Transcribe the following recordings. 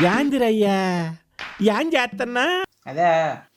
యాందిరయ్యా యాం చేస్తున్నా? అదే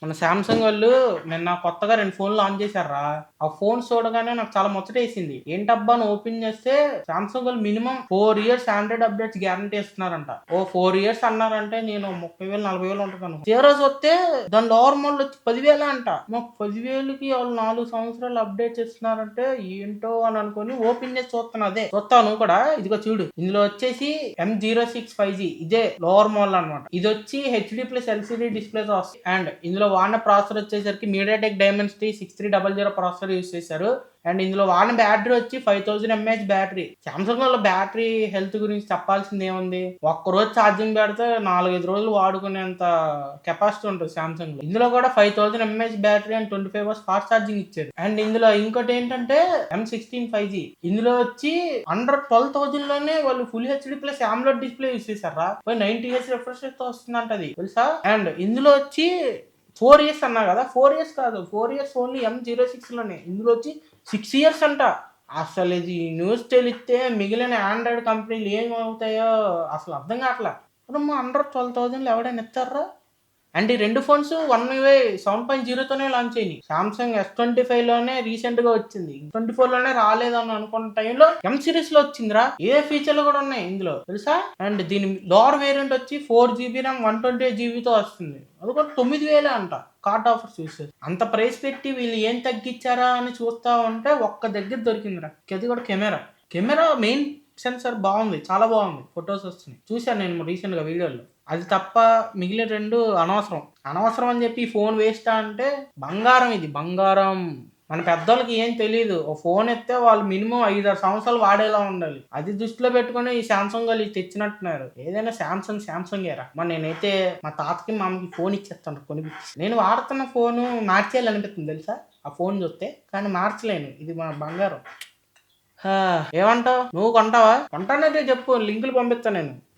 మన శాంసంగ్ వాళ్ళు నిన్న కొత్తగా 2 ఫోన్లు లాంచ్ చేశారా. ఆ ఫోన్స్ చూడగానే నాకు చాలా ముచ్చటేసింది. ఏంటబ్బా అని ఓపెన్ చేస్తే శాంసంగ్ వాళ్ళు minimum 4 years Android updates guarantee ఇస్తున్నారంట. 4 years అన్నారంటే నేను 30,000 40,000 ఉంటాను. తీరా చూస్తే దాని లోవర్ మోడల్ వచ్చి 10,000 అంట. మాకు 10,000కి వాళ్ళు 4 సంవత్సరాలు అప్డేట్స్ ఇస్తున్నారంటే ఏంటో అని అనుకుని ఓపెన్ చేసి చూస్తాను. అదే చూస్తాను కూడా. ఇదిగో చూడు, ఇందులో వచ్చేసి M06 5G ఇదే లోవర్ మోడల్ అనమాట. ఇది వచ్చి HD+ LCD డిస్ప్లేస్ వస్తుంది. అండ్ ఇందులో వాడిన ప్రాసెసర్ వచ్చేసరికి MediaTek Dimensity 6300 ప్రాసెసర్ యూస్ చేశారు. అండ్ ఇందులో వాడిన బ్యాటరీ వచ్చి 5000 mAh బ్యాటరీ. సామ్సంగ్ వాళ్ళ బ్యాటరీ హెల్త్ గురించి చెప్పాల్సింది ఏముంది, ఒక్కరోజు ఛార్జింగ్ పెడితే 4-5 రోజులు వాడుకునేంత కెపాసిటీ ఉంటుంది సామ్సంగ్ లో. ఇందులో కూడా 5000 mAh battery and 25 hours fast charging ఇచ్చారు. అండ్ ఇందులో ఇంకోటి ఏంటంటే M16 5G ఇందులో వచ్చి అండర్ 12,000 లోనే వాళ్ళు full HD+ AMOLED display use చేశారా. 90Hz రిఫ్రెష్ తో వస్తుందంట అది తెలుసా. అండ్ ఇందులో వచ్చి 4 years అన్నా కదా, 4 years కాదు, 4 years ఓన్లీ M06 లోనే. ఇందులో వచ్చి 6 years అంట. అసలు ఇది న్యూస్ తెలిస్తే మిగిలిన ఆండ్రాయిడ్ కంపెనీలు ఏమవుతాయో అసలు అర్థం కావట్లా. మరి అండర్ 12,000 ఎవడైనా ఇస్తారా. అండ్ ఈ 2 ఫోన్స్ 1UI 7.0తోనే లాంచ్ అయ్యి సామ్సంగ్ S25 లోనే రీసెంట్ గా వచ్చింది. 24 లోనే రాలేదని అనుకున్న టైంలో M సిరీస్ లో వచ్చిందిరా. ఏ ఫీచర్లు కూడా ఉన్నాయి ఇందులో తెలుసా. అండ్ దీని లోవర్ వేరియంట్ వచ్చి 4GB RAM 128GB వస్తుంది. అది కూడా 9,000 అంట. కార్డ్ ఆఫర్స్ చూస్తే అంత ప్రైస్ పెట్టి వీళ్ళు ఏం తగ్గించారా అని చూస్తా ఉంటే ఒక్క దగ్గర దొరికిందిరా. అది కూడా కెమెరా మెయిన్ సెన్సార్ బాగుంది, చాలా బాగుంది, ఫొటోస్ వస్తున్నాయి. చూశాను నేను రీసెంట్ గా వీడియోలో. అది తప్ప మిగిలిన 2 అనవసరం అని చెప్పి ఫోన్ వేస్ట్ అంటే బంగారం. ఇది బంగారం. మన పెద్దోళ్ళకి ఏం తెలియదు. ఓ ఫోన్ ఎత్తే వాళ్ళు మినిమం 5-6 సంవత్సరాలు వాడేలా ఉండాలి. అది దృష్టిలో పెట్టుకుని ఈ సామ్సంగ్ వాళ్ళు తెచ్చినట్టున్నారు. ఏదైనా సామ్సంగ్ ఏరా. మరి నేనైతే మా తాతకి మా అమ్మకి ఫోన్ ఇచ్చేస్తాను కొనిపించి. నేను వాడుతున్న ఫోను మార్చేయాలనిపిస్తుంది తెలుసా ఆ ఫోన్ చూస్తే, కానీ మార్చలేను. ఇది మా బంగారం. ఏమంటావు? నువ్వు కొంటావా? కొంటానైతే చెప్పు, లింకులు పంపిస్తాను నేను.